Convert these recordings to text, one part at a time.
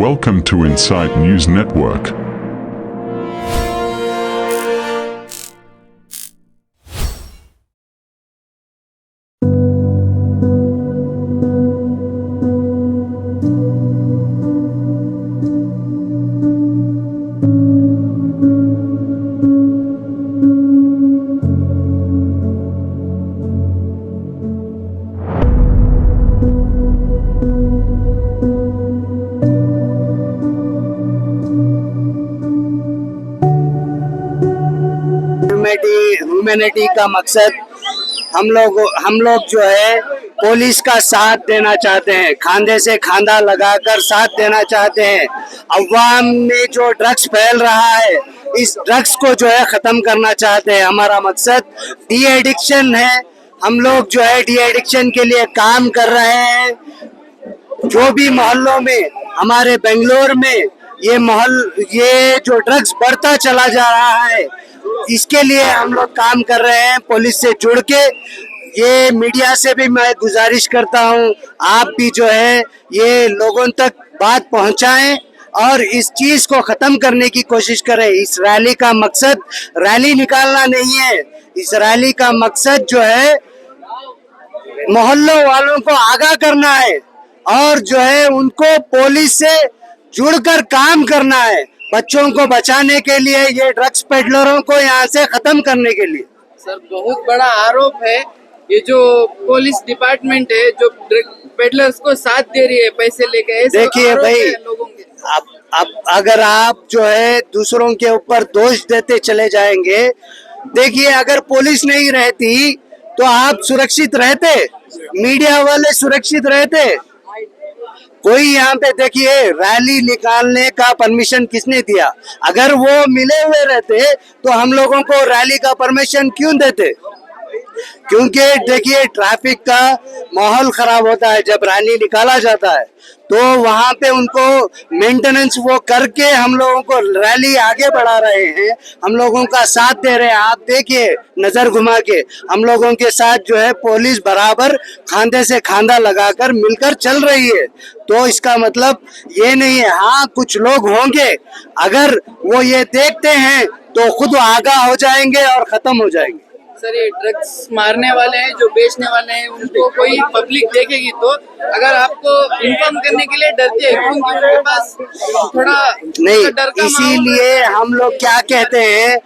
Welcome to Insight News Network. Humanity का मकसद हम लोग जो है पुलिस का साथ देना चाहते हैं, खांधे से खांधा लगाकर साथ देना चाहते हैं। अवाम में जो ड्रग्स फैल रहा है, इस ड्रग्स को जो है खत्म करना चाहते हैं। हमारा मकसद डी एडिक्शन है। हम लोग जो है डी एडिक्शन के लिए काम कर रहे हैं। जो भी मोहल्लों में हमारे बेंगलोर में ये जो ड्रग्स बढ़ता चला जा रहा है, इसके लिए हम लोग काम कर रहे हैं पुलिस से जुड़ के। ये मीडिया से भी मैं गुजारिश करता हूँ, आप भी जो है ये लोगों तक बात पहुँचाएं और इस चीज को खत्म करने की कोशिश करें। इस रैली का मकसद रैली निकालना नहीं है। इस रैली का मकसद जो है मोहल्लों वालों को आगाह करना है और जो है उनको पुलिस से जुड़कर काम करना है, बच्चों को बचाने के लिए, ये ड्रग्स पेडलरों को यहाँ से खत्म करने के लिए। सर, बहुत बड़ा आरोप है ये जो पुलिस डिपार्टमेंट है जो ड्रग पेडलर्स को साथ दे रही है पैसे लेके। देखिए भाई, लोगों के अब अगर आप जो है दूसरों के ऊपर दोष देते चले जाएंगे, देखिए अगर पुलिस नहीं रहती तो आप सुरक्षित रहते, मीडिया वाले सुरक्षित रहते। कोई यहाँ पे देखिए रैली निकालने का परमिशन किसने दिया? अगर वो मिले हुए रहते तो हम लोगों को रैली का परमिशन क्यों देते? क्योंकि देखिए ट्रैफिक का माहौल खराब होता है जब रैली निकाला जाता है, तो वहाँ पे उनको मेंटेनेंस वो करके हम लोगों को रैली आगे बढ़ा रहे हैं, हम लोगों का साथ दे रहे हैं। आप देखिए नजर घुमा के, हम लोगों के साथ जो है पुलिस बराबर खांधे से खांधा लगाकर मिलकर चल रही है। तो इसका मतलब ये नहीं है, हाँ कुछ लोग होंगे अगर वो ये देखते हैं तो खुद आगाह हो जाएंगे और खत्म हो जाएंगे। सर, ये ड्रग्स मारने वाले हैं जो बेचने वाले हैं, उनको कोई पब्लिक देखेगी तो अगर आपको इन्फॉर्म करने के लिए डरते हैं क्योंकि उनके पास थोड़ा नहीं, डर का इसीलिए हम लोग क्या कहते हैं,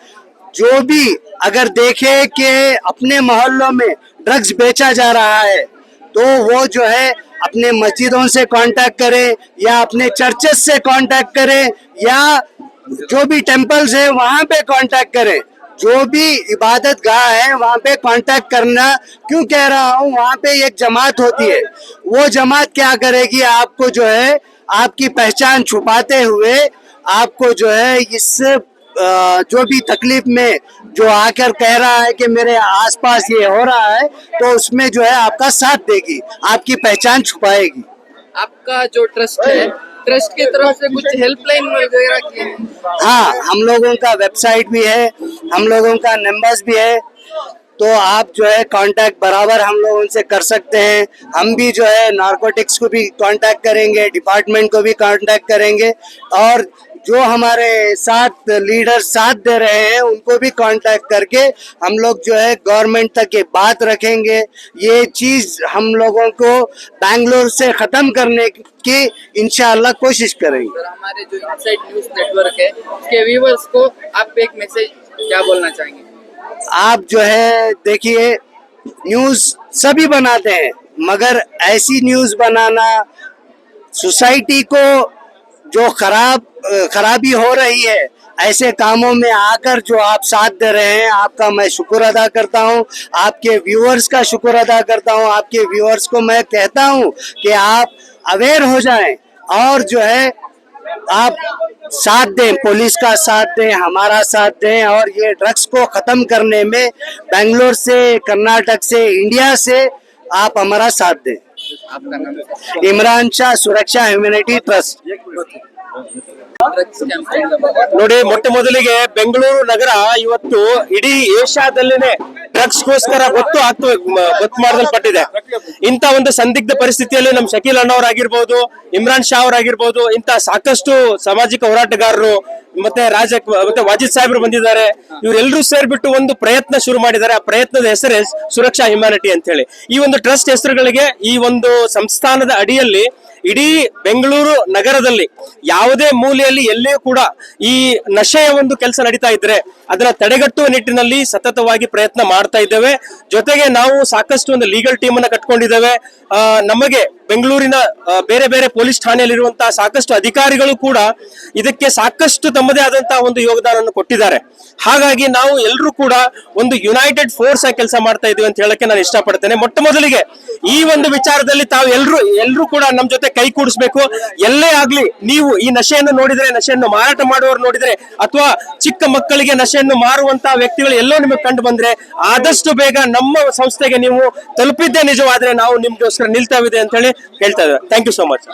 जो भी अगर देखे कि अपने मोहल्लों में ड्रग्स बेचा जा रहा है तो वो जो है अपने मस्जिदों से कांटेक्ट करे या अपने चर्चेस से कांटेक्ट करे या जो भी टेम्पल्स है वहां पे कांटेक्ट करे। जो भी इबादत गाह है वहाँ पे कांटेक्ट करना। क्यों कह रहा हूँ, वहाँ पे एक जमात होती है, वो जमात क्या करेगी, आपको जो है आपकी पहचान छुपाते हुए आपको जो है इस जो भी तकलीफ में जो आकर कह रहा है कि मेरे आसपास ये हो रहा है, तो उसमें जो है आपका साथ देगी, आपकी पहचान छुपाएगी। आपका जो ट्रस्ट है, ट्रस्ट की तरफ से कुछ हेल्पलाइन वगैरह की है? हाँ, हम लोगों का वेबसाइट भी है, हम लोगों का नंबर्स भी है, तो आप जो है कांटेक्ट बराबर हम लोग उनसे कर सकते हैं। हम भी जो है नारकोटिक्स को भी कांटेक्ट करेंगे, डिपार्टमेंट को भी कांटेक्ट करेंगे और जो हमारे साथ लीडर साथ दे रहे हैं उनको भी कांटेक्ट करके हम लोग जो है गवर्नमेंट तक ये बात रखेंगे। ये चीज हम लोगों को बैंगलोर से खत्म करने की इंशाअल्लाह कोशिश करेंगे। सर, हमारे जो इनसाइट न्यूज़ नेटवर्क है उसके व्यूअर्स को आप एक मैसेज क्या बोलना चाहेंगे? आप जो है देखिए न्यूज़ सभी बनाते हैं, मगर ऐसी न्यूज़ बनाना सोसाइटी को जो खराबी हो रही है, ऐसे कामों में आकर जो आप साथ दे रहे हैं, आपका मैं शुक्र अदा करता हूं। आपके व्यूअर्स का शुक्र अदा करता हूं। आपके व्यूअर्स को मैं कहता हूं कि आप अवेयर हो जाएं और जो है आप साथ दें, पुलिस का साथ दें, हमारा साथ दें और ये ड्रग्स को खत्म करने में बेंगलोर से, कर्नाटक से, इंडिया से आप हमारा साथ दें। आपका नाम? इमरान शाह, सुरक्षा ह्यूमैनिटी ट्रस्ट। Drugs camp? ನೋಡಿ, ಮೊಟ್ಟ ಮೊದಲಿಗೆ ಬೆಂಗಳೂರು ನಗರ ಇವತ್ತು ಇಡೀ ಏಷ್ಯಾದಲ್ಲೇನೆ ಡ್ರಗ್ಸ್ಗೋಸ್ಕರ ಗೊತ್ತು ಮಾಡಲ್ಪಟ್ಟಿದೆ. ಇಂತ ಒಂದು ಸಂದಿಗ್ಧ ಪರಿಸ್ಥಿತಿಯಲ್ಲಿ ನಮ್ಮ ಶಕೀಲ್ ಅಣ್ಣವರಾಗಿರ್ಬೋದು, ಇಮ್ರಾನ್ ಶಾ ಅವರಾಗಿರ್ಬೋದು, ಇಂತ ಸಾಕಷ್ಟು ಸಾಮಾಜಿಕ ಹೋರಾಟಗಾರರು ಮತ್ತೆ ಮತ್ತೆ ವಾಜಿದ್ ಸಾಹೇಬ್ರು ಬಂದಿದ್ದಾರೆ. ಇವರೆಲ್ಲರೂ ಸೇರ್ಬಿಟ್ಟು ಒಂದು ಪ್ರಯತ್ನ ಶುರು ಮಾಡಿದ್ದಾರೆ. ಆ ಪ್ರಯತ್ನದ ಹೆಸರೇ ಸುರಕ್ಷಾ ಹ್ಯುಮ್ಯಾನಿಟಿ ಅಂತ ಹೇಳಿ. ಈ ಒಂದು ಟ್ರಸ್ಟ್ ಹೆಸರುಗಳಿಗೆ ಈ ಒಂದು ಸಂಸ್ಥಾನದ ಅಡಿಯಲ್ಲಿ ಇಡೀ ಬೆಂಗಳೂರು ನಗರದಲ್ಲಿ ಯಾವುದೇ ಮೂಲೆಯಲ್ಲಿ ಎಲ್ಲಿಯೂ ಕೂಡ ಈ ನಶೆಯ ಒಂದು ಕೆಲಸ ನಡೀತಾ ಇದ್ರೆ ಅದನ್ನ ತಡೆಗಟ್ಟುವ ನಿಟ್ಟಿನಲ್ಲಿ ಸತತವಾಗಿ ಪ್ರಯತ್ನ ಮಾಡ್ತಾ ಇದ್ದೇವೆ. ಜೊತೆಗೆ ನಾವು ಸಾಕಷ್ಟು ಒಂದು ಲೀಗಲ್ ಟೀಮ್ ಅನ್ನ ಕಟ್ಕೊಂಡಿದ್ದೇವೆ. ನಮಗೆ ಬೆಂಗಳೂರಿನ ಬೇರೆ ಬೇರೆ ಪೊಲೀಸ್ ಠಾಣೆಯಲ್ಲಿರುವಂತಹ ಸಾಕಷ್ಟು ಅಧಿಕಾರಿಗಳು ಕೂಡ ಇದಕ್ಕೆ ಸಾಕಷ್ಟು ತಮ್ಮದೇ ಆದಂತಹ ಒಂದು ಯೋಗದಾನವನ್ನು ಕೊಟ್ಟಿದ್ದಾರೆ. ಹಾಗಾಗಿ ನಾವು ಎಲ್ಲರೂ ಕೂಡ ಒಂದು ಯುನೈಟೆಡ್ ಫೋರ್ಸ್ ಆಗಿ ಕೆಲಸ ಮಾಡ್ತಾ ಇದೀವಿ ಅಂತ ಹೇಳಕ್ಕೆ ನಾನು ಇಷ್ಟಪಡ್ತೇನೆ. ಮೊಟ್ಟ ಮೊದಲಿಗೆ ಈ ಒಂದು ವಿಚಾರದಲ್ಲಿ ತಾವು ಎಲ್ಲರೂ ಕೂಡ ನಮ್ಮ ಜೊತೆ ಕೈ ಕೂಡಿಸ್ಬೇಕು. ಎಲ್ಲೇ ಆಗ್ಲಿ, ನೀವು ಈ ನಶೆಯನ್ನು ನೋಡಿದ್ರೆ, ನಶೆಯನ್ನು ಮಾರಾಟ ಮಾಡುವವರು ನೋಡಿದ್ರೆ, ಅಥವಾ ಚಿಕ್ಕ ಮಕ್ಕಳಿಗೆ ನಶೆಯನ್ನು ಮಾರುವಂತಹ ವ್ಯಕ್ತಿಗಳು ಎಲ್ಲೋ ನಿಮಗೆ ಕಂಡು ಬಂದ್ರೆ ಆದಷ್ಟು ಬೇಗ ನಮ್ಮ ಸಂಸ್ಥೆಗೆ ನೀವು ತಲುಪಿದ್ದೇ ನಿಜವಾದ್ರೆ ನಾವು ನಿಮ್ಗೋಸ್ಕರ ನಿಲ್ತಾವಿದೆ ಅಂತ ಹೇಳಿ ಹೇಳ್ತಾ ಇದ್ದೇವೆ. Thank you so much.